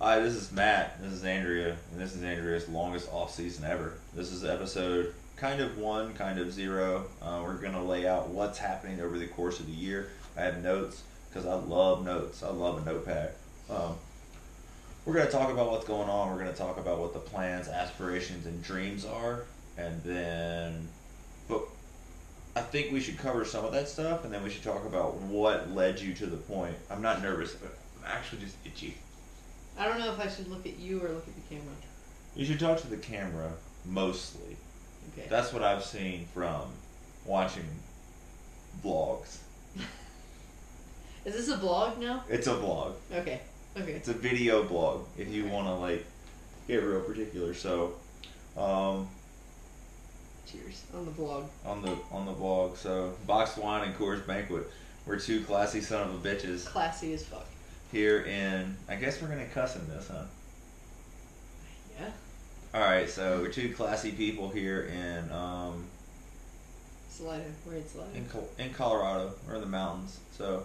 Hi, this is Matt. This is Andrea, and this is Andrea's longest off season ever. This is episode kind of one, kind of zero. We're gonna lay out what's happening over the course of the year. I have notes because I love notes. I love a notepad. We're gonna talk about what's going on. We're gonna talk about what the plans, aspirations, and dreams are, and then, but I think we should cover some of that stuff, and then we should talk about what led you to the point. I'm not nervous, but I'm actually just itchy. I don't know if I should look at you or look at the camera. You should talk to the camera mostly. Okay. That's what I've seen from watching vlogs. Is this a vlog now? It's a vlog. Okay. It's a video blog if you want to like get real particular. So, cheers on the vlog. On the vlog. So, Boxed Wine and Coors Banquet. We're two classy son of a bitches. Classy as fuck. Here in, I guess we're gonna cuss in this, huh? Yeah. All right, so we're two classy people here in Salida. We're in Salida. in Colorado. We're in the mountains. So,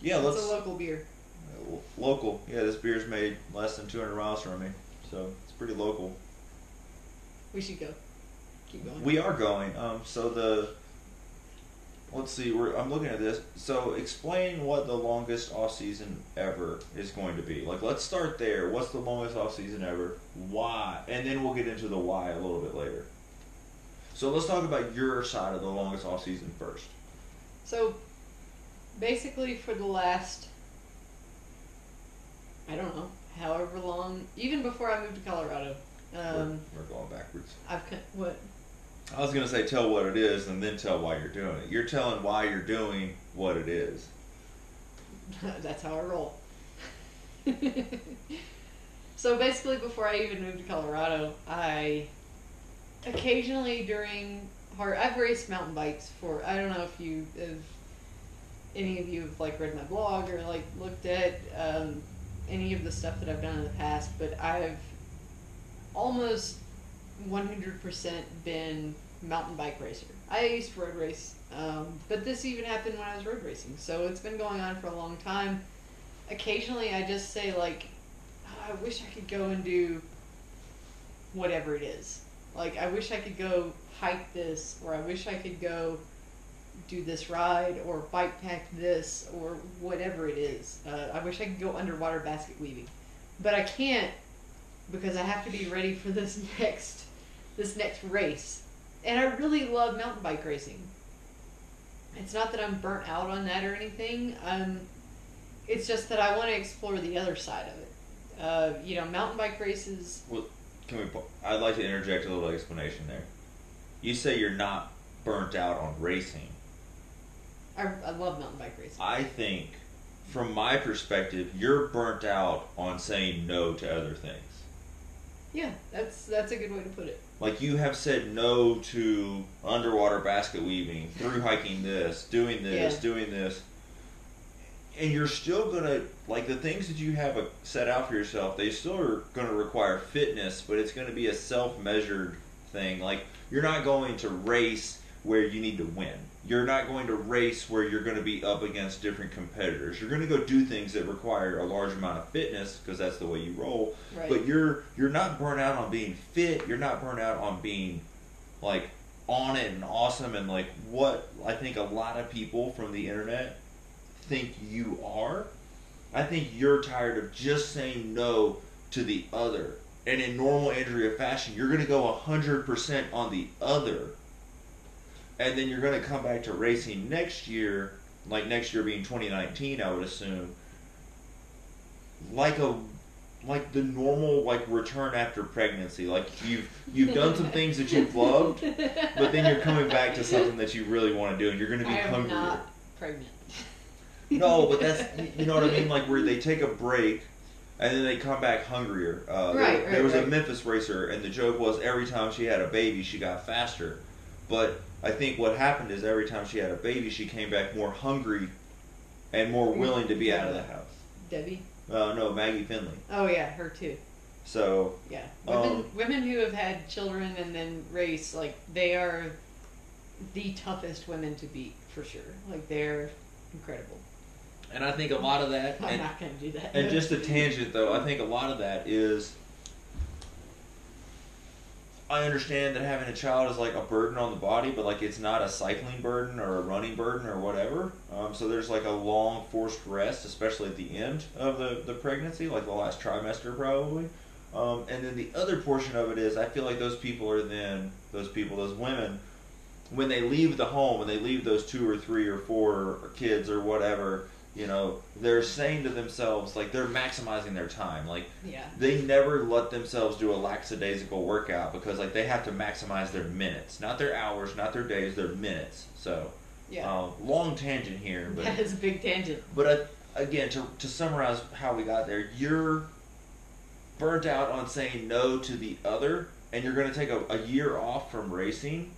yeah, It's a local beer. Local. Yeah, this beer's made less than 200 miles from me, so it's pretty local. We should go. Keep going. We are going. Let's see. I'm looking at this. So, explain what the longest off season ever is going to be. Like, let's start there. What's the longest off season ever? Why? And then we'll get into the why a little bit later. So, let's talk about your side of the longest off season first. So, basically, for the last, I don't know, however long, even before I moved to Colorado. We're going backwards. What? I was going to say tell what it is and then tell why you're doing it. You're telling why you're doing what it is. That's how I roll. So basically, before I even moved to Colorado, I occasionally I've raced mountain bikes for, I don't know if any of you have like read my blog or like looked at any of the stuff that I've done in the past, but I've almost 100% been mountain bike racer. I used to road race, but this even happened when I was road racing, so it's been going on for a long time. Occasionally I just say like, oh, I wish I could go and do whatever it is. Like, I wish I could go hike this, or I wish I could go do this ride, or bike pack this, or whatever it is. I wish I could go underwater basket weaving, but I can't, because I have to be ready for this next race. And I really love mountain bike racing. It's not that I'm burnt out on that or anything. It's just that I want to explore the other side of it. Mountain bike races. Well, I'd like to interject a little explanation there. You say you're not burnt out on racing. I love mountain bike racing. I think, from my perspective, you're burnt out on saying no to other things. Yeah, that's a good way to put it. Like, you have said no to underwater basket weaving, through hiking this, doing this, and you're still gonna, like, the things that you have set out for yourself, they still are gonna require fitness, but it's gonna be a self-measured thing. Like, you're not going to race where you need to win. You're not going to race where you're going to be up against different competitors. You're going to go do things that require a large amount of fitness, because that's the way you roll. Right. But you're not burnt out on being fit. You're not burnt out on being like on it and awesome, and like what I think a lot of people from the internet think you are. I think you're tired of just saying no to the other. And in normal Andrea fashion, you're going to go 100% on the other. And then you're going to come back to racing next year, like next year being 2019, I would assume, like the normal like return after pregnancy. Like you've done some things that you've loved, but then you're coming back to something that you really want to do, and you're going to be hungrier. I'm not pregnant. No, but that's, you know what I mean? Like, where they take a break and then they come back hungrier. There was a Memphis racer, and the joke was every time she had a baby, she got faster. But I think what happened is every time she had a baby, she came back more hungry and more willing to be out of the house. Debbie? No, Maggie Finley. Oh yeah, her too. So yeah, women who have had children and then race, like, they are the toughest women to beat for sure. Like, they're incredible. And I think a lot of that... I'm not going to do that. And just a tangent, though, I think a lot of that is... I understand that having a child is like a burden on the body, but like it's not a cycling burden or a running burden or whatever. So there's like a long forced rest, especially at the end of the pregnancy, like the last trimester probably. And then the other portion of it is I feel like those women, when they leave the home, when they leave those 2 or 3 or 4 kids or whatever, you know, they're saying to themselves, like, they're maximizing their time. Like, they never let themselves do a lackadaisical workout because, like, they have to maximize their minutes. Not their hours, not their days, their minutes. So, long tangent here. But that is a big tangent. But, again, to summarize how we got there, you're burnt out on saying no to the other, and you're going to take a year off from racing,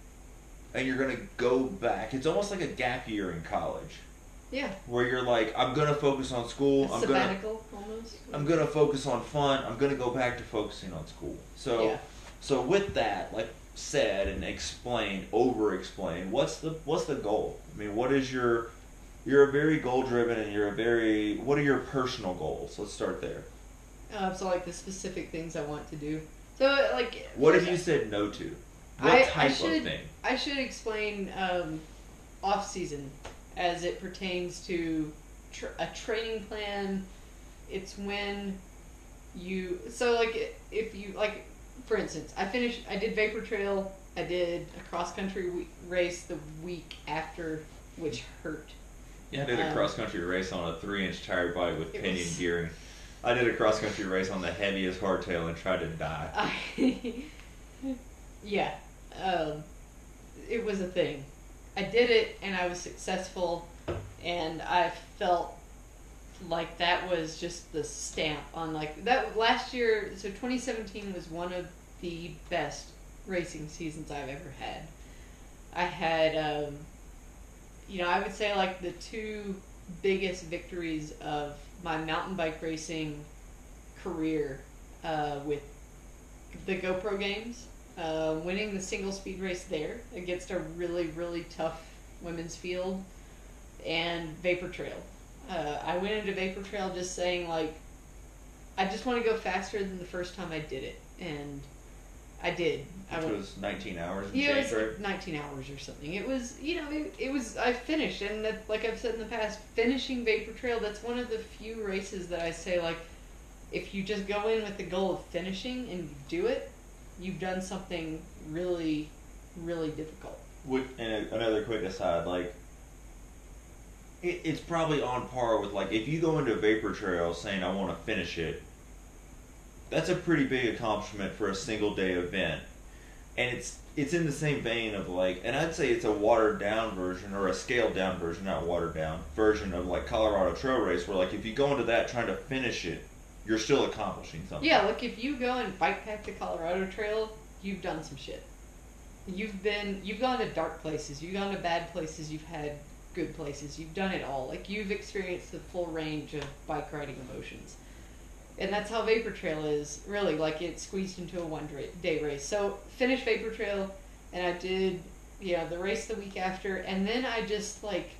and you're going to go back. It's almost like a gap year in college. Yeah. Where you're like, I'm gonna focus on school. Sabbatical, almost. I'm gonna focus on fun. I'm gonna go back to focusing on school. So with that, like said and explained, over-explained, what's the goal? I mean, what is you're a very goal-driven and what are your personal goals? Let's start there. So like the specific things I want to do. So like. What have you said no to? What type of thing? I should explain off-season. As it pertains to a training plan. It's when you... So, like, if you... Like, for instance, I did Vapor Trail. I did a cross-country race the week after, which hurt. Yeah, I did a cross-country race on a 3-inch tire bike with pinion gearing. I did a cross-country race on the heaviest hardtail and tried to die. Yeah. It was a thing. I did it, and I was successful, and I felt like that was just the stamp on, like, that last year, so 2017 was one of the best racing seasons I've ever had. I had, I would say, like, the 2 biggest victories of my mountain bike racing career with the GoPro games. Winning the single speed race there against a really, really tough women's field, and Vapor Trail. I went into Vapor Trail just saying, like, I just want to go faster than the first time I did it, and I did. Which was 19 hours and change, it was like 19 hours or something. It was, it was, I finished, and that, like I've said in the past, finishing Vapor Trail, that's one of the few races that I say, like, if you just go in with the goal of finishing and you do it, you've done something really, really difficult. And another quick aside, like, it's probably on par with, like, if you go into Vapor Trail saying, I want to finish it, that's a pretty big accomplishment for a single day event. And it's in the same vein of, like, and I'd say it's a watered down version, or a scaled down version, not watered down, version of, like, Colorado Trail Race, where, like, if you go into that trying to finish it, you're still accomplishing something. Yeah, look, if you go and bike pack the Colorado Trail, you've done some shit. You've gone to dark places, you've gone to bad places, you've had good places, you've done it all. Like, you've experienced the full range of bike riding emotions. And that's how Vapor Trail is, really. Like, it's squeezed into a one-day race. So, finished Vapor Trail, and I did, the race the week after, and then I just, like,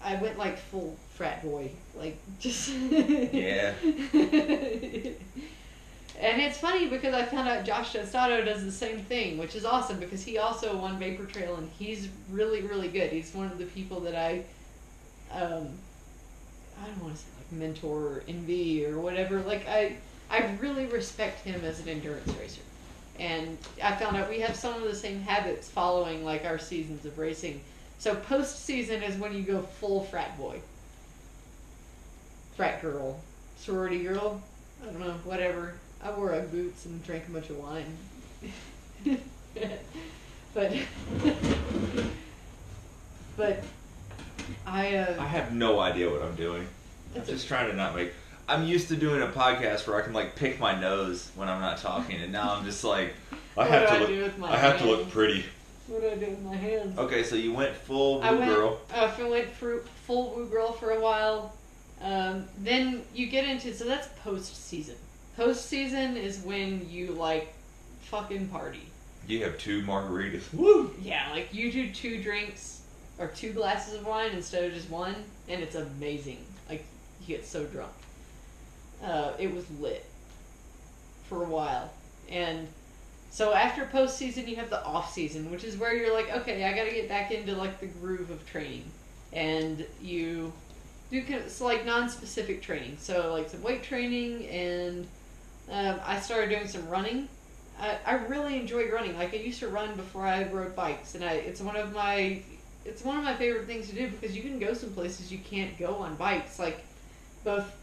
I went, like, full frat boy. Like, just... Yeah. And it's funny because I found out Josh Testato does the same thing, which is awesome because he also won Vapor Trail, and he's really, really good. He's one of the people that I don't want to say like mentor or envy or whatever. Like, I really respect him as an endurance racer. And I found out we have some of the same habits following, like, our seasons of racing. So post-season is when you go full frat boy. Frat girl. Sorority girl. I don't know, whatever. I wore Ugg boots and drank a bunch of wine. But I have no idea what I'm doing. I'm just trying to not make... I'm used to doing a podcast where I can, like, pick my nose when I'm not talking, and now I'm just like... I have to look pretty. What do I do with my hands? Okay, so you went full woo girl. I went full woo girl for a while. Then you get into... So that's post-season. Post-season is when you, like, fucking party. You have 2 margaritas. Woo! Yeah, like, you do 2 drinks, or 2 glasses of wine instead of just one, and it's amazing. Like, you get so drunk. It was lit for a while. And so after postseason, you have the off-season, which is where you're like, okay, I gotta get back into, like, the groove of training. And you do it's like non-specific training. So, like, some weight training, and I started doing some running. I really enjoy running. Like, I used to run before I rode bikes, and it's one of my favorite things to do because you can go some places you can't go on bikes, like both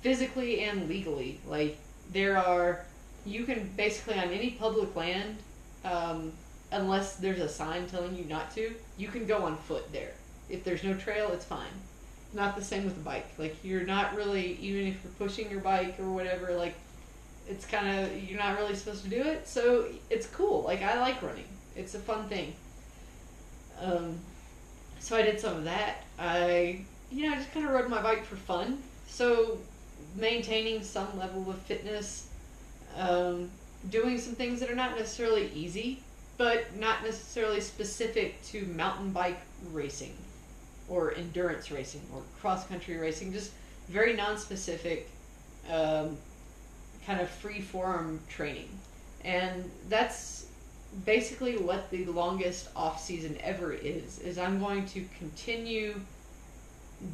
physically and legally. Like, you can basically on any public land, unless there's a sign telling you not to, you can go on foot there. If there's no trail, it's fine. Not the same with a bike. Like, you're not really, even if you're pushing your bike or whatever, like, it's kind of, you're not really supposed to do it. So it's cool. Like, I like running. It's a fun thing. So I did some of that. I just kind of rode my bike for fun. So maintaining some level of fitness, doing some things that are not necessarily easy, but not necessarily specific to mountain bike racing or endurance racing or cross-country racing, just very non-specific, kind of free-form training. And that's basically what the longest off-season ever is I'm going to continue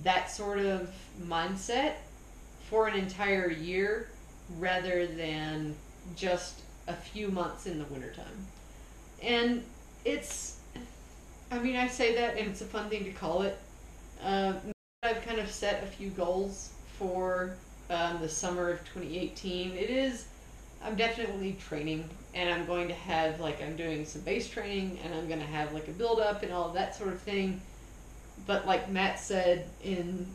that sort of mindset for an entire year rather than just a few months in the wintertime. And I say that, and it's a fun thing to call it. I've kind of set a few goals for the summer of 2018. I'm definitely training, and I'm going to have, like, I'm doing some base training, and I'm going to have, like, a build-up and all of that sort of thing. But like Matt said in,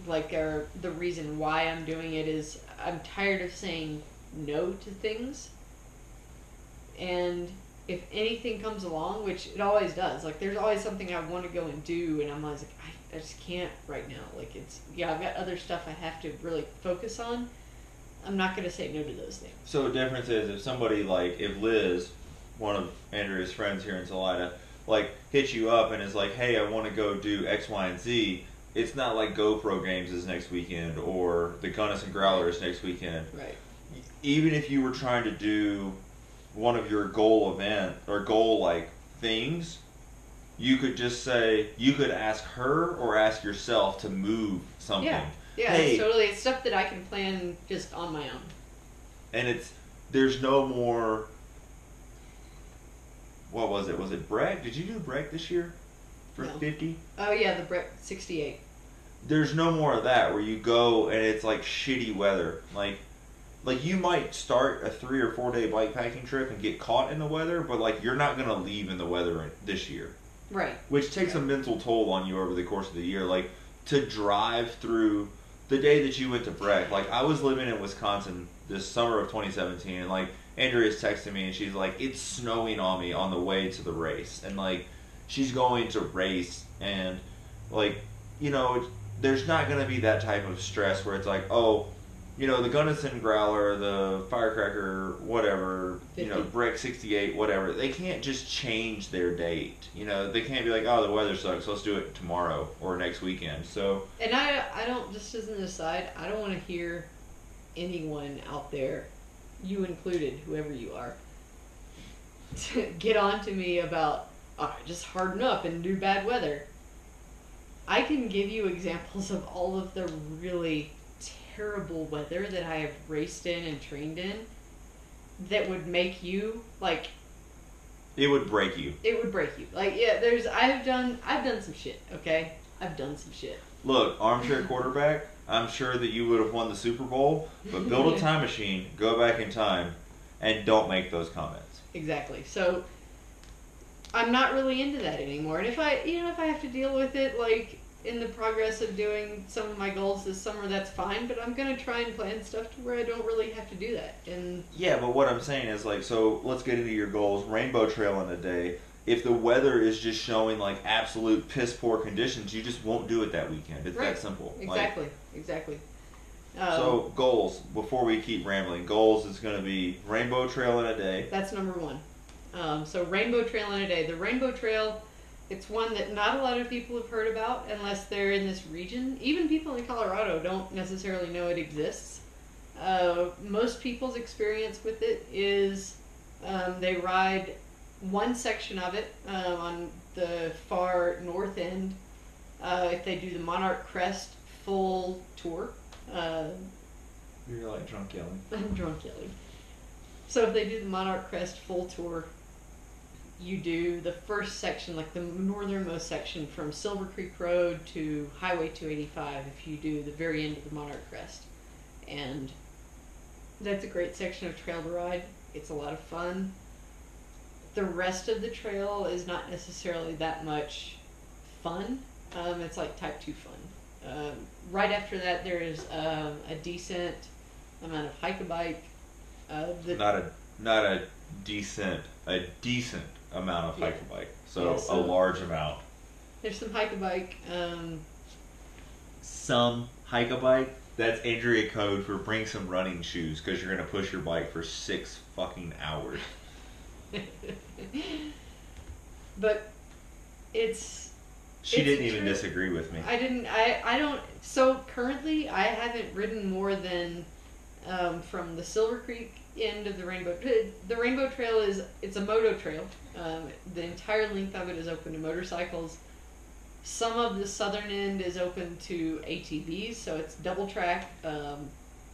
like, the reason why I'm doing it is I'm tired of saying no to things. And if anything comes along, which it always does, like, there's always something I want to go and do, and I'm always like, I just can't right now. Like, I've got other stuff I have to really focus on. I'm not going to say no to those things. So the difference is if Liz, one of Andrea's friends here in Salida, like, hits you up and is like, hey, I want to go do X, Y, and Z, it's not like GoPro Games is next weekend or the Gunnison Growler is next weekend. Right. Even if you were trying to do one of your goal event or goal, like, things, you could just say, you could ask her or ask yourself to move something. Yeah, hey, it's totally. It's stuff that I can plan just on my own. And there's no more, what was it? Was it Breck? Did you do Breck this year for 50? Oh, yeah, the Breck 68. There's no more of that where you go and it's like shitty weather. Like you might start a 3 or 4 day bike packing trip and get caught in the weather, but, like, you're not going to leave in the weather this year. Right. Which takes a mental toll on you over the course of the year. Like, to drive through the day that you went to Breck. Like, I was living in Wisconsin this summer of 2017, and, like, Andrea's texting me, and she's like, it's snowing on me on the way to the race. And, like, she's going to race, and, like, there's not going to be that type of stress where it's like, oh, the Gunnison Growler, the Firecracker, whatever, 50. Breck 68, whatever, they can't just change their date. They can't be like, oh, the weather sucks, let's do it tomorrow or next weekend. So, and I don't, just as an aside, I don't want to hear anyone out there, you included, whoever you are, get on to me about, just harden up and do bad weather. I can give you examples of all of the really terrible weather that I have raced in and trained in that would make you, like, it would break you. It would break you. Like, yeah, I've done some shit, okay? I've done some shit. Look, armchair quarterback, I'm sure that you would have won the Super Bowl, but build a time machine, go back in time, and don't make those comments. Exactly. So, I'm not really into that anymore. And if I have to deal with it, like, in the progress of doing some of my goals this summer, that's fine, but I'm going to try and plan stuff to where I don't really have to do that. And yeah, but what I'm saying is, like, so let's get into your goals. Rainbow Trail in a day. If the weather is just showing, like, absolute piss poor conditions, you just won't do it that weekend. It's right. that simple. Exactly. So, goals, before we keep rambling, goals is going to be Rainbow Trail in a day. That's number one. So Rainbow Trail in a day. The Rainbow Trail It's one that not a lot of people have heard about unless they're in this region. Even people in Colorado don't necessarily know it exists. Most people's experience with it is they ride one section of it on the far north end. If they do the Monarch Crest full tour. You're like drunk yelling. I'm drunk yelling. So if they do the Monarch Crest full tour, you do the first section, like the northernmost section from Silver Creek Road to Highway 285 if you do the very end of the Monarch Crest. And that's a great section of trail to ride. It's a lot of fun. The rest of the trail is not necessarily that much fun. It's like type 2 fun. Right after that, there is a decent amount of hike-a-bike. Not a decent amount of hike-a-bike. So, yeah, so a large amount. There's some hike-a-bike. Some hike-a-bike? That's Andrea code for bring some running shoes because you're going to push your bike for 6 fucking hours. But She didn't even disagree with me. I don't. So currently, I haven't ridden more than from the Silver Creek end of the Rainbow. The Rainbow Trail it's a moto trail. The entire length of it is open to motorcycles. Some of the southern end is open to ATVs, so it's double track.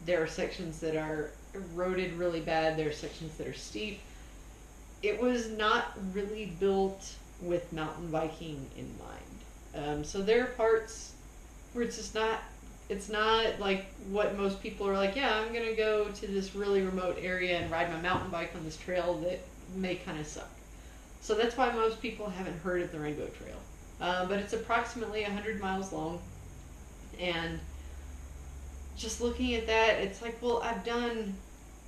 There are sections that are eroded really bad. There are sections that are steep. It was not really built with mountain biking in mind. So there are parts where it's not like what most people are like, yeah, I'm going to go to this really remote area and ride my mountain bike on this trail that may kind of suck. So that's why most people haven't heard of the Rainbow Trail. But it's approximately 100 miles long. And just looking at that, it's like, well, I've done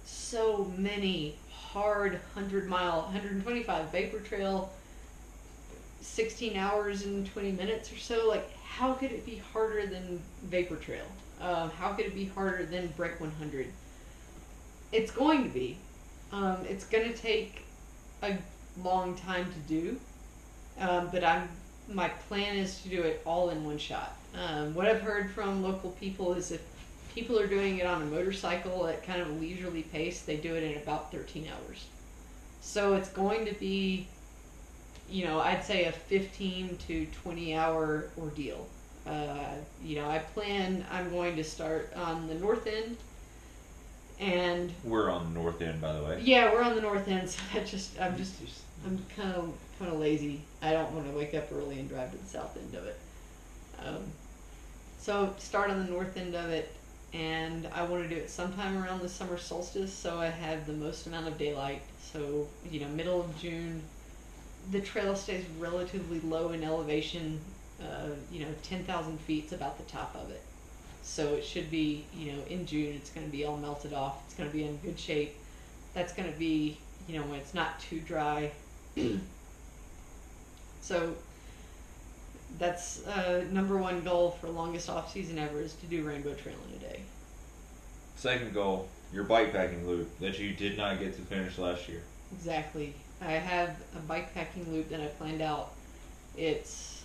so many hard 100-mile, 125 Vapor Trail, 16 hours and 20 minutes or so. Like, how could it be harder than Vapor Trail? How could it be harder than Break 100? It's going to be. It's going to take a long time to do. But my plan is to do it all in one shot. What I've heard from local people is if people are doing it on a motorcycle at kind of a leisurely pace, they do it in about 13 hours. So it's going to be, I'd say a 15 to 20 hour ordeal. I'm going to start on the north end. And we're on the north end, by the way. Yeah, we're on the north end, so I'm kind of lazy. I don't want to wake up early and drive to the south end of it. So start on the north end of it, and I want to do it sometime around the summer solstice, so I have the most amount of daylight. So middle of June, the trail stays relatively low in elevation. 10,000 feet is about the top of it. So it should be, in June, it's going to be all melted off. It's going to be in good shape. That's going to be, when it's not too dry. So that's number one goal for longest off season ever is to do Rainbow Trail in a day. Second goal, your bike packing loop that you did not get to finish last year. Exactly. I have a bike packing loop that I planned out. It's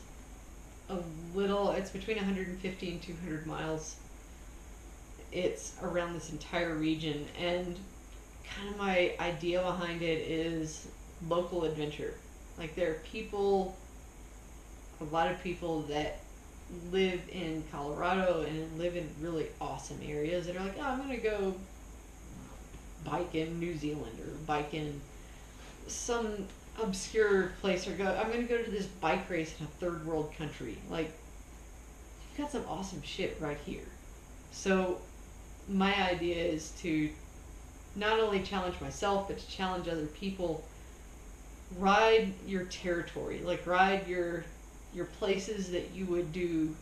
between 150 and 200 miles. It's around this entire region, and kind of my idea behind it is local adventure. Like, there are a lot of people that live in Colorado and live in really awesome areas that are like, oh, I'm going to go bike in New Zealand or bike in some obscure place, or I'm going to go to this bike race in a third world country. Like, you've got some awesome shit right here. So my idea is to not only challenge myself, but to challenge other people. Ride your territory, like ride your places that you would do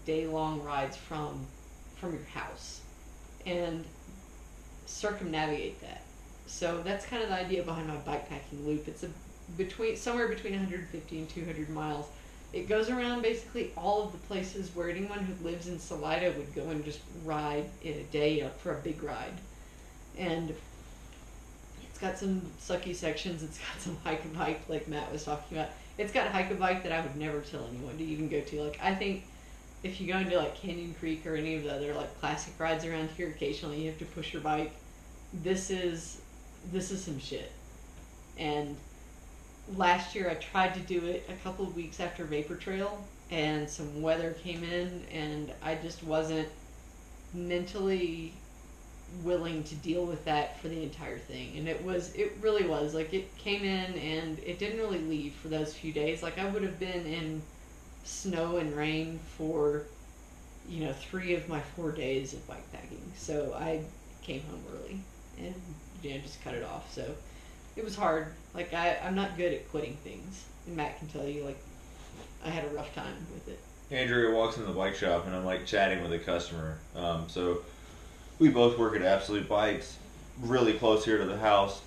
day-long rides from your house, and circumnavigate that. So that's kind of the idea behind my bikepacking loop. It's somewhere between 150 and 200 miles. It goes around basically all of the places where anyone who lives in Salida would go and just ride in a day for a big ride. And it's got some sucky sections. It's got some hike and hike like Matt was talking about. it's got a hike a bike that I would never tell anyone to even go to. Like, I think if you go into like Canyon Creek or any of the other like classic rides around here, occasionally you have to push your bike. This is some shit. And last year I tried to do it a couple of weeks after Vapor Trail, and some weather came in, and I just wasn't mentally willing to deal with that for the entire thing. And it really was like, it came in and it didn't really leave for those few days. Like, I would have been in snow and rain for 3 of my 4 days of bike packing, so I came home early and just cut it off. So it was hard. Like, I'm not good at quitting things, and Matt can tell you, like, I had a rough time with it. Andrea walks in the bike shop, and I'm like chatting with a customer. So we both work at Absolute Bikes, really close here to the house.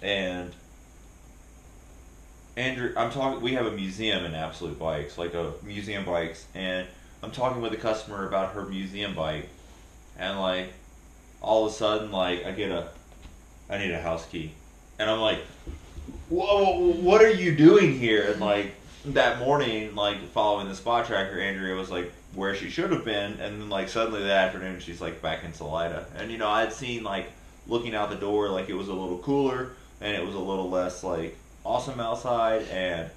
And Andrea, we have a museum in Absolute Bikes, like a museum bikes, and I'm talking with a customer about her museum bike, and like all of a sudden, like I need a house key, and I'm like, whoa, what are you doing here? And like that morning, like following the spot tracker, Andrea was like where she should have been, and then like suddenly that afternoon she's like back in Salida. And I'd seen, like, looking out the door, like it was a little cooler and it was a little less like awesome outside, and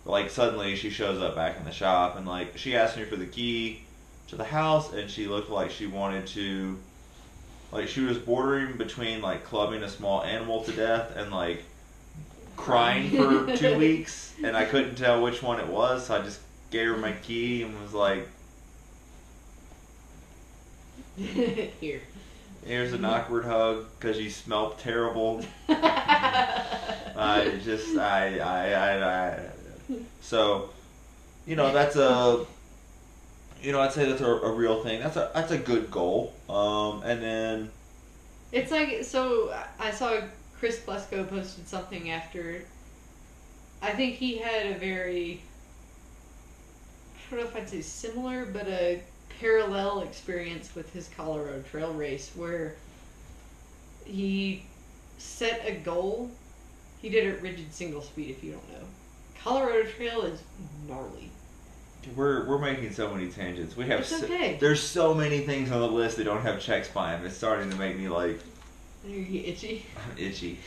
like suddenly she shows up back in the shop, and like she asked me for the key to the house, and she looked like she wanted to, like she was bordering between like clubbing a small animal to death and like crying for 2 weeks, and I couldn't tell which one it was, so I just gave her my key and was like, here's an awkward hug because you smell terrible. So, that's I'd say that's a real thing. That's a good goal. And then it's like, so I saw Chris Plesko posted something after. I think he had a very, I don't know if I'd say similar, but a parallel experience with his Colorado Trail race, where he set a goal. He did it rigid single speed, if you don't know. Colorado Trail is gnarly. We're making so many tangents. It's okay. There's so many things on the list that don't have checks by them. It's starting to make me like... Are you itchy? I'm itchy.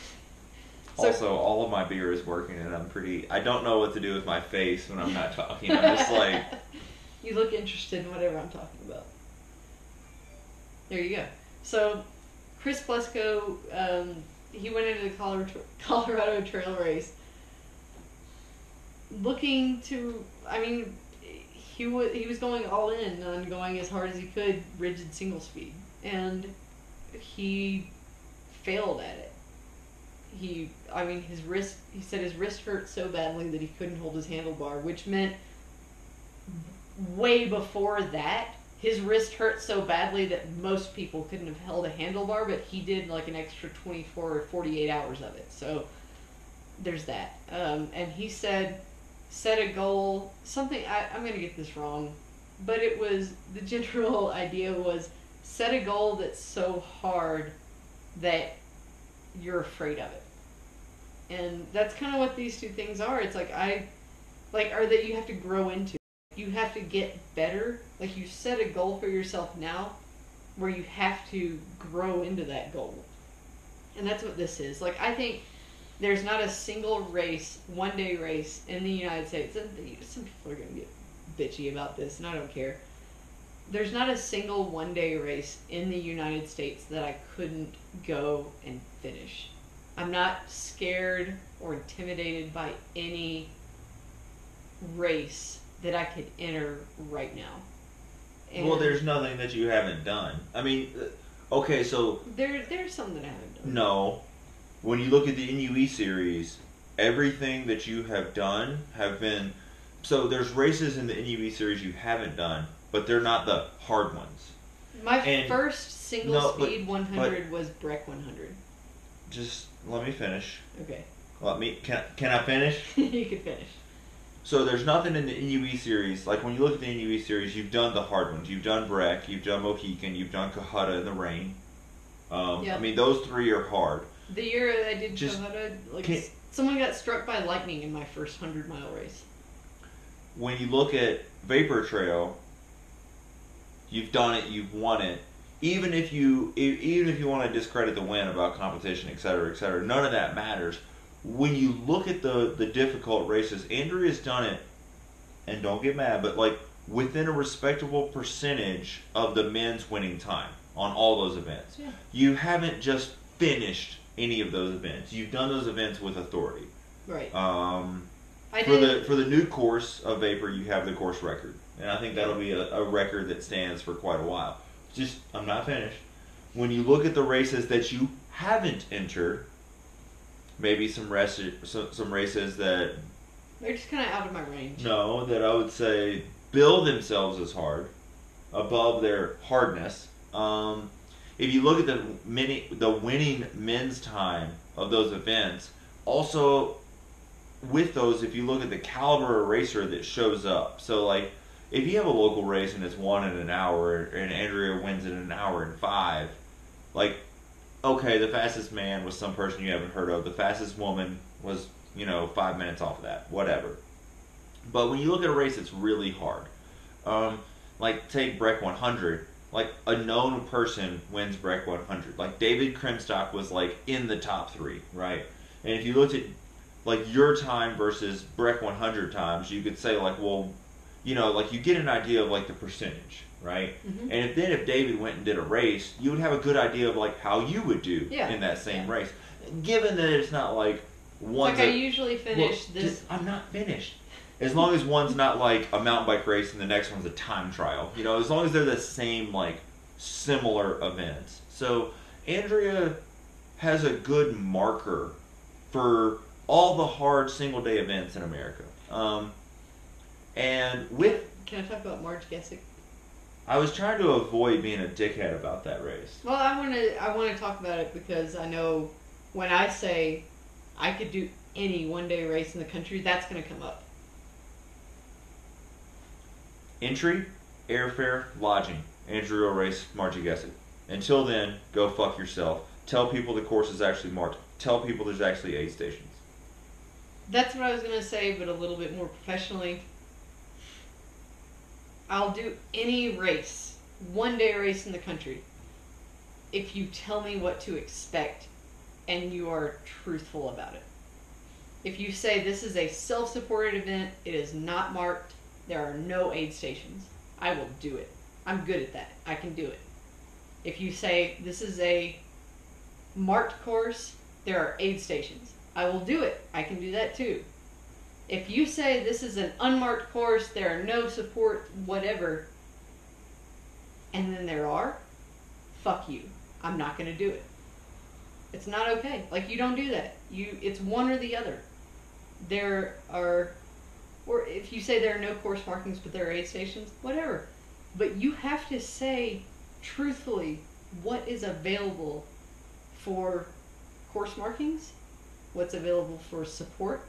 So, also, all of my beer is working, and I don't know what to do with my face when I'm not talking. I'm just like... You look interested in whatever I'm talking about. There you go. So, Chris Plesko, he went into the Colorado Trail race looking to, he was going all in on going as hard as he could, rigid single speed. And he failed at it. He said his wrist hurt so badly that he couldn't hold his handlebar, which meant way before that, his wrist hurt so badly that most people couldn't have held a handlebar, but he did like an extra 24 or 48 hours of it. So there's that. And he said, set a goal, something, I'm going to get this wrong, but it was, the general idea was, set a goal that's so hard that you're afraid of it. And that's kind of what these two things are. It's like, or that you have to grow into. You have to get better. Like, you set a goal for yourself now where you have to grow into that goal. And that's what this is. Like, I think there's not a single race, one-day race in the United States, and some people are going to get bitchy about this, and I don't care. There's not a single one-day race in the United States that I couldn't go and finish. I'm not scared or intimidated by any race that I could enter right now. And well, there's nothing that you haven't done. Okay, so... There's some that I haven't done. No. When you look at the NUE series, everything that you have done have been... So there's races in the NUE series you haven't done, but they're not the hard ones. My first single-speed 100 was Breck 100. Just let me finish. Okay. Can I finish? You can finish. So there's nothing in the NUE series, like when you look at the NUE series, you've done the hard ones. You've done Breck, you've done Mohican, you've done Cohutta in the rain. Yep. Those three are hard. The year I did Cohutta, Someone got struck by lightning in my first 100-mile race. When you look at Vapor Trail, you've done it, you've won it. Even if you want to discredit the win about competition, etc., none of that matters. When you look at the difficult races, Andrea's done it, and don't get mad, but like within a respectable percentage of the men's winning time on all those events. Yeah. You haven't just finished any of those events. You've done those events with authority. Right. For the new course of Vapor, you have the course record, and I think that'll be a record that stands for quite a while. Just, I'm not finished. When you look at the races that you haven't entered, maybe some races that they're just kind of out of my range. No, that I would say bill themselves as hard, above their hardness. If you look at the winning men's time of those events, also with those, if you look at the caliber of racer that shows up, so like if you have a local race and it's won in an hour and Andrea wins in an hour and 5, like okay, the fastest man was some person you haven't heard of. The fastest woman was 5 minutes off of that, whatever. But when you look at a race, it's really hard. Like take Breck 100. Like a known person wins Breck 100. Like David Kremstock was like in the top 3, right? And if you looked at like your time versus Breck 100 times, you could say like, well, like you get an idea of like the percentage, right? Mm-hmm. And if David went and did a race, you would have a good idea of like how you would do in that same race. Given that it's not like one's I usually finish this. I'm not finished. As long as one's not like a mountain bike race and the next one's a time trial. As long as they're the same, like, similar events. So, Andrea has a good marker for all the hard single-day events in America. And with... Can I talk about Marge Gessick? I was trying to avoid being a dickhead about that race. Well, I want to talk about it because I know when I say I could do any one-day race in the country, that's going to come up. Entry, airfare, lodging. Andrea will race Margie Gessick. Until then, go fuck yourself. Tell people the course is actually marked. Tell people there's actually aid stations. That's what I was going to say, but a little bit more professionally. I'll do any race, one-day race in the country, if you tell me what to expect and you are truthful about it. If you say this is a self-supported event, it is not marked, there are no aid stations, I will do it. I'm good at that. I can do it. If you say this is a marked course, there are aid stations, I will do it. I can do that too. If you say this is an unmarked course, there are no support, whatever, and then there are, fuck you. I'm not going to do it. It's not okay. Like, you don't do that. It's one or the other. There are, or if you say there are no course markings but there are aid stations, whatever. But you have to say truthfully what is available for course markings, what's available for support.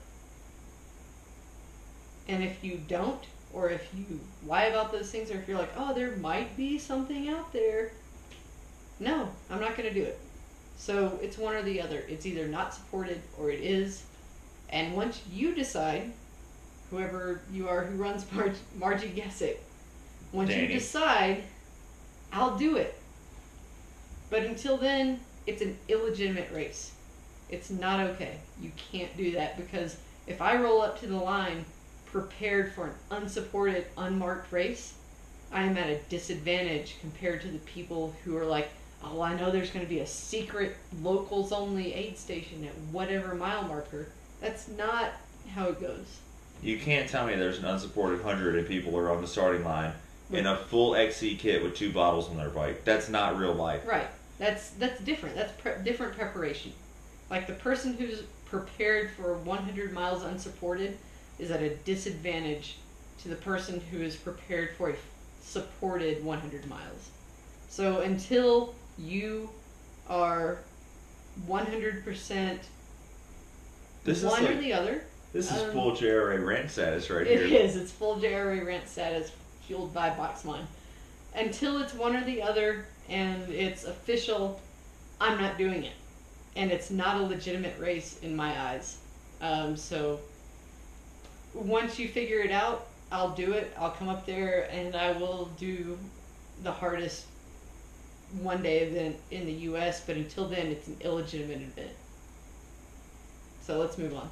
And if you don't, or if you lie about those things, or if you're like, oh, there might be something out there, no, I'm not going to do it. So it's one or the other. It's either not supported or it is. And once you decide, whoever you are who runs Margie Gessick, once you decide, I'll do it. But until then, it's an illegitimate race. It's not okay. You can't do that, because if I roll up to the line prepared for an unsupported, unmarked race, I am at a disadvantage compared to the people who are like, oh, I know there's going to be a secret locals only aid station at whatever mile marker. That's not how it goes. You can't tell me there's an unsupported 100 and people are on the starting line in a full XC kit with 2 bottles on their bike. That's not real life. Right. That's different. That's different preparation. Like, the person who's prepared for 100 miles unsupported is at a disadvantage to the person who is prepared for a supported 100 miles. So until you are 100% one or the other. This is full JRA rant status right here. It is. It's full JRA rant status fueled by Boxmine. Until it's one or the other and it's official, I'm not doing it. And it's not a legitimate race in my eyes. So once you figure it out, I'll do it. I'll come up there and I will do the hardest one-day event in the U.S., but until then, it's an illegitimate event. So let's move on.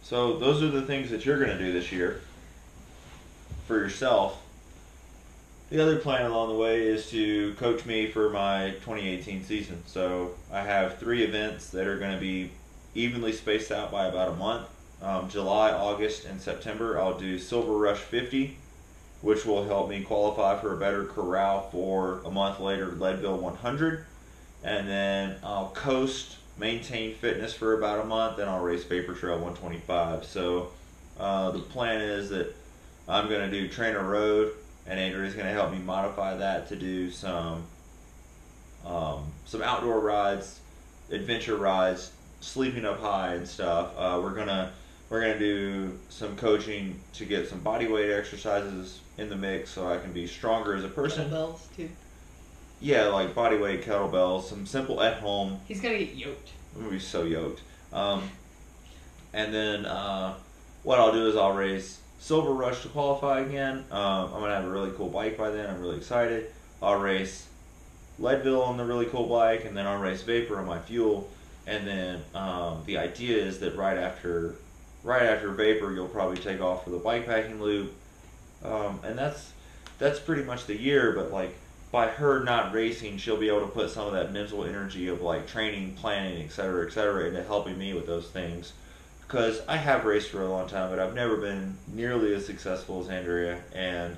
So those are the things that you're going to do this year for yourself. The other plan along the way is to coach me for my 2018 season. So I have 3 events that are going to be evenly spaced out by about a month. July, August, and September, I'll do Silver Rush 50, which will help me qualify for a better corral for a month later, Leadville 100. And then I'll coast, maintain fitness for about a month, and I'll race Vapor Trail 125. So the plan is that I'm going to do Trainer Road, and Andrea's going to help me modify that to do some outdoor rides, adventure rides, sleeping up high and stuff. We're gonna do some coaching to get some body weight exercises in the mix so I can be stronger as a person. Kettlebells too. Yeah, like body weight, kettlebells, some simple at home. He's gonna get yoked. I'm gonna be so yoked. And then what I'll do is I'll race Silver Rush to qualify again. I'm gonna have a really cool bike by then. I'm really excited. I'll race Leadville on the really cool bike, and then I'll race Vapor on my fuel. And then the idea is that right after Vapor, you'll probably take off for the bikepacking loop, and that's pretty much the year. But like by her not racing, she'll be able to put some of that mental energy of like training, planning, et cetera, into helping me with those things. Because I have raced for a long time, but I've never been nearly as successful as Andrea, and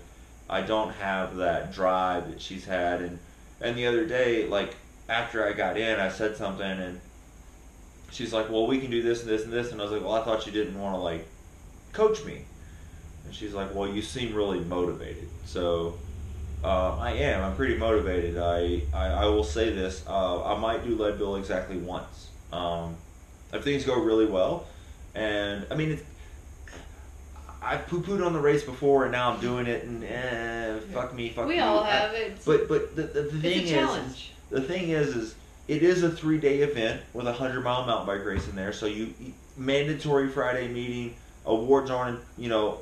I don't have that drive that she's had. And the other day, like after I got in, I said something, and she's like, well, we can do this and this and this. And I was like, well, I thought you didn't want to, like, coach me. And she's like, well, you seem really motivated. So I am. I'm pretty motivated. I will say this. I might do Leadville exactly once. If things go really well. And, I mean, I've poo-pooed on the race before, and now I'm doing it, and fuck me. We all have it. But the thing it's a challenge. The thing is it is a 3-day event with a 100-mile mountain bike race in there. So you mandatory Friday meeting, awards on,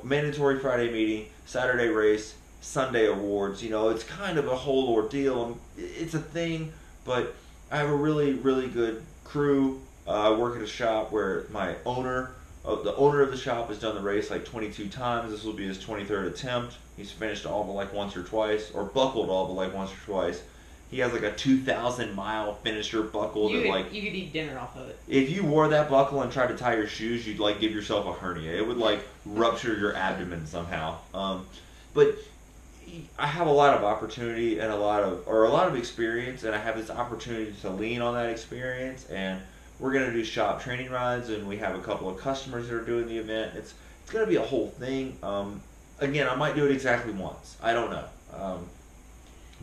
mandatory Friday meeting, Saturday race, Sunday awards. It's kind of a whole ordeal. It's a thing, but I have a really, really good crew. I work at a shop where the owner of the shop has done the race like 22 times. This will be his 23rd attempt. He's finished all but like once or twice, or buckled all but like once or twice. He has like a 2,000-mile finisher buckle you that could eat dinner off of it. If you wore that buckle and tried to tie your shoes, you'd like give yourself a hernia. It would like rupture your abdomen somehow. But I have a lot of opportunity and a lot of experience, and I have this opportunity to lean on that experience. And we're gonna do shop training rides, and we have a couple of customers that are doing the event. It's gonna be a whole thing. Again, I might do it exactly once. I don't know.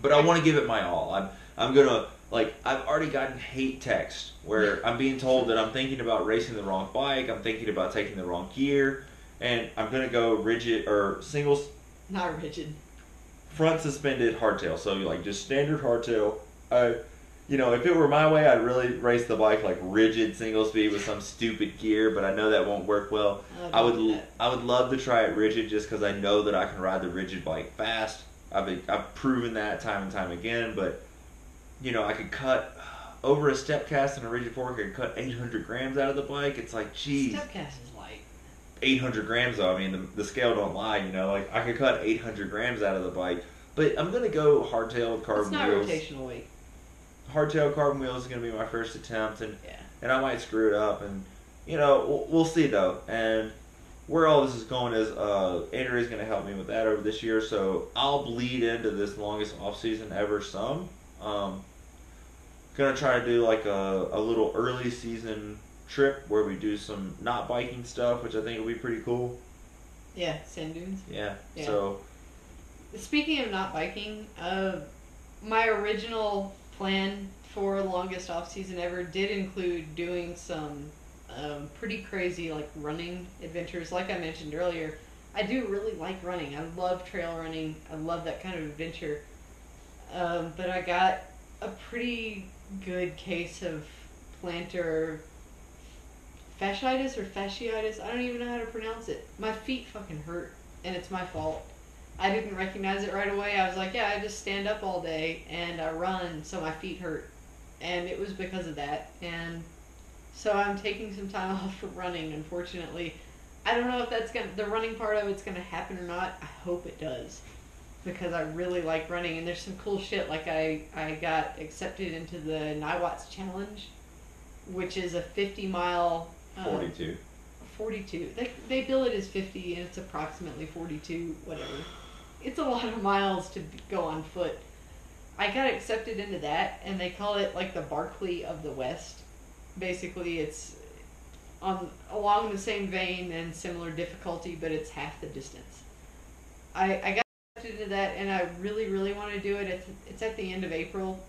But I want to give it my all. I'm gonna, like, I've already gotten hate text where I'm being told that I'm thinking about racing the wrong bike, I'm thinking about taking the wrong gear, and I'm gonna go rigid or singles. Not rigid. Front suspended hardtail. So like just standard hardtail. If it were my way, I'd really race the bike like rigid single speed with some stupid gear, but I know that won't work well. I would love to try it rigid just because I know that I can ride the rigid bike fast. I've proven that time and time again, but I could cut over a step cast and a rigid fork. I could cut 800 grams out of the bike. It's like, geez. Step cast is light. 800 grams though. I mean, the scale don't lie. Like I could cut 800 grams out of the bike, but I'm gonna go hardtail with carbon wheels. It's not rotational weight. Hardtail carbon wheels is gonna be my first attempt, and I might screw it up, and we'll see though. And where all this is going is Andrea's going to help me with that over this year, so I'll bleed into this longest off season ever some. Going to try to do like a little early season trip where we do some not biking stuff, which I think will be pretty cool. Yeah, sand dunes. Yeah. So speaking of not biking, my original plan for longest off season ever did include doing some pretty crazy like running adventures. Like I mentioned earlier, I do really like running. I love trail running. I love that kind of adventure. But I got a pretty good case of plantar fasciitis or fasciitis. I don't even know how to pronounce it. My feet fucking hurt, and it's my fault. I didn't recognize it right away. I was like, yeah, I just stand up all day and I run, so my feet hurt. And it was because of that. And so I'm taking some time off from running, unfortunately. I don't know if the running part of it's gonna happen or not. I hope it does. Because I really like running, and there's some cool shit, like I got accepted into the Niwatts Challenge, which is a 50-mile... 42. 42. They bill it as 50, and it's approximately 42, whatever. It's a lot of miles to go on foot. I got accepted into that, and they call it like the Barkley of the West. Basically, it's along the same vein and similar difficulty, but it's half the distance. I got accepted into that, and I really, really want to do it. It's at the end of April,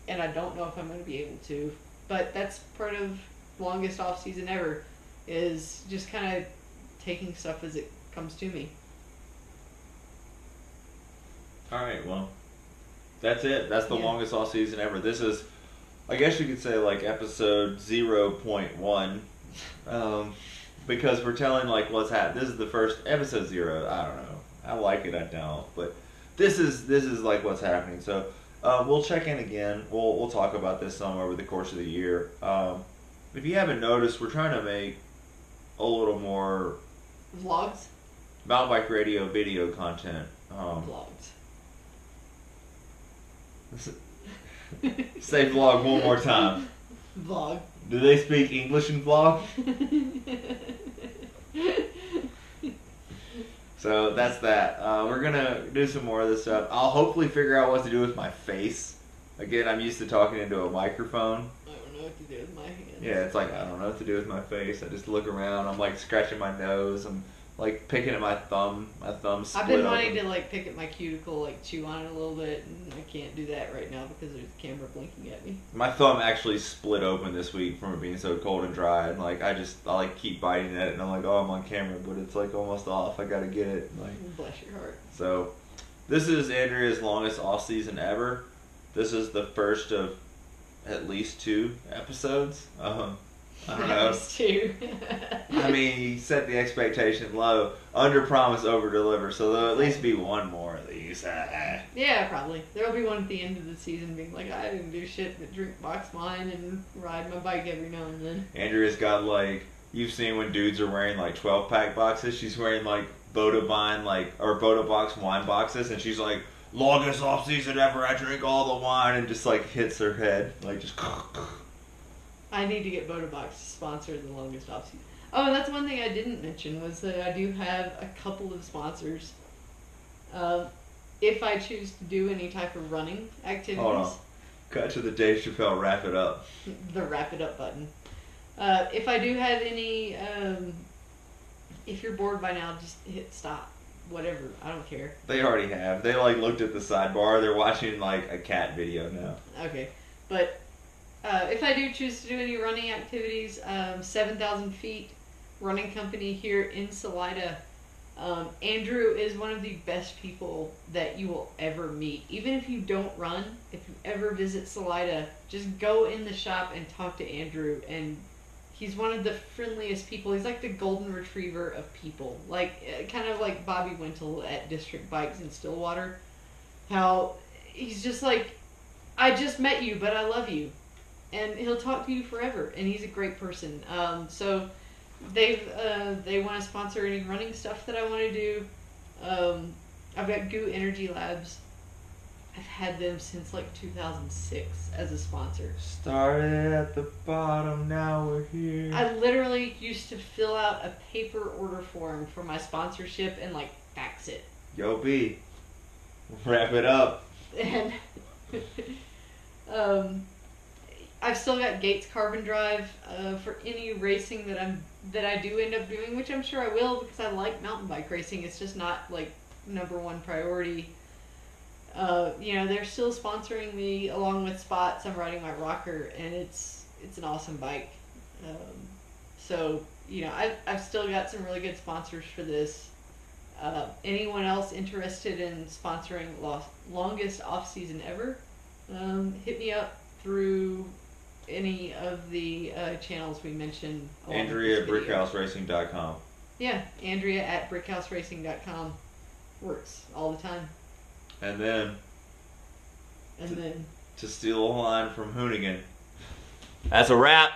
and I don't know if I'm going to be able to. But that's part of longest off season ever, is just kind of taking stuff as it comes to me. Alright, well, that's it. That's the longest off season ever. This is, I guess you could say, like episode 0.1. Because we're telling like what's happened. This is the first episode 0. I don't know. I like it, I don't. But this is like what's happening. So we'll check in again. We'll talk about this some over the course of the year. If you haven't noticed, we're trying to make a little more Vlogs? mountain bike radio video content. Vlogs. Say vlog one more time. Vlog. Do they speak English in vlog? So that's that. We're gonna do some more of this stuff. I'll hopefully figure out what to do with my face. Again, I'm used to talking into a microphone. I don't know what to do with my hands. Yeah, it's like I don't know what to do with my face. I just look around. I'm like scratching my nose. I'm like picking at my thumb. My thumb's split I've been open. wanting to like pick at my cuticle, like chew on it a little bit, and I can't do that right now because there's a camera blinking at me. My thumb actually split open this week from it being so cold and dry, and like I like keep biting at it, and I'm like, oh, I'm on camera, but it's like almost off. I gotta get it. Like, bless your heart. So, this is Andrea's longest off season ever. This is the first of at least 2 episodes. I don't know. These 2. I mean, you set the expectation low. Under promise, over deliver. So there'll at least be one more at least. Yeah, probably. There'll be one at the end of the season being like, I didn't do shit but drink box wine and ride my bike every now and then. Andrea's got like, you've seen when dudes are wearing like 12-pack boxes. She's wearing like Vodavine, or Vodabox wine boxes, and she's like, longest off season ever. I drink all the wine, and just like hits her head, like just. I need to get Vodabox to sponsor the longest off season. Oh, and that's one thing I didn't mention was that I do have a couple of sponsors. If I choose to do any type of running activities. Hold on. Cut to the Dave Chappelle wrap it up. The wrap it up button. If I do have any, if you're bored by now, just hit stop. Whatever. I don't care. They already have. They like looked at the sidebar. They're watching like a cat video now. Okay. But if I do choose to do any running activities, 7,000 feet running company here in Salida. Andrew is one of the best people that you will ever meet. Even if you don't run, if you ever visit Salida, just go in the shop and talk to Andrew. And he's one of the friendliest people. He's like the golden retriever of people. Like, kind of like Bobby Wintle at District Bikes in Stillwater. How he's just like, I just met you, but I love you. And he'll talk to you forever, and he's a great person. So they want to sponsor any running stuff that I want to do. I've got Goo Energy Labs. I've had them since like 2006 as a sponsor. Started at the bottom, now we're here. I literally used to fill out a paper order form for my sponsorship and like fax it. Yo, B, wrap it up. And I've still got Gates Carbon Drive for any racing that I do end up doing, which I'm sure I will because I like mountain bike racing. It's just not like #1 priority. They're still sponsoring me along with Spots. I'm riding my rocker, and it's an awesome bike. I've still got some really good sponsors for this. Anyone else interested in sponsoring longest off season ever? Hit me up through any of the channels we mentioned. Andrea at BrickHouseRacing.com. Yeah, Andrea at BrickHouseRacing.com works all the time. And then, to steal a line from Hoonigan, that's a wrap.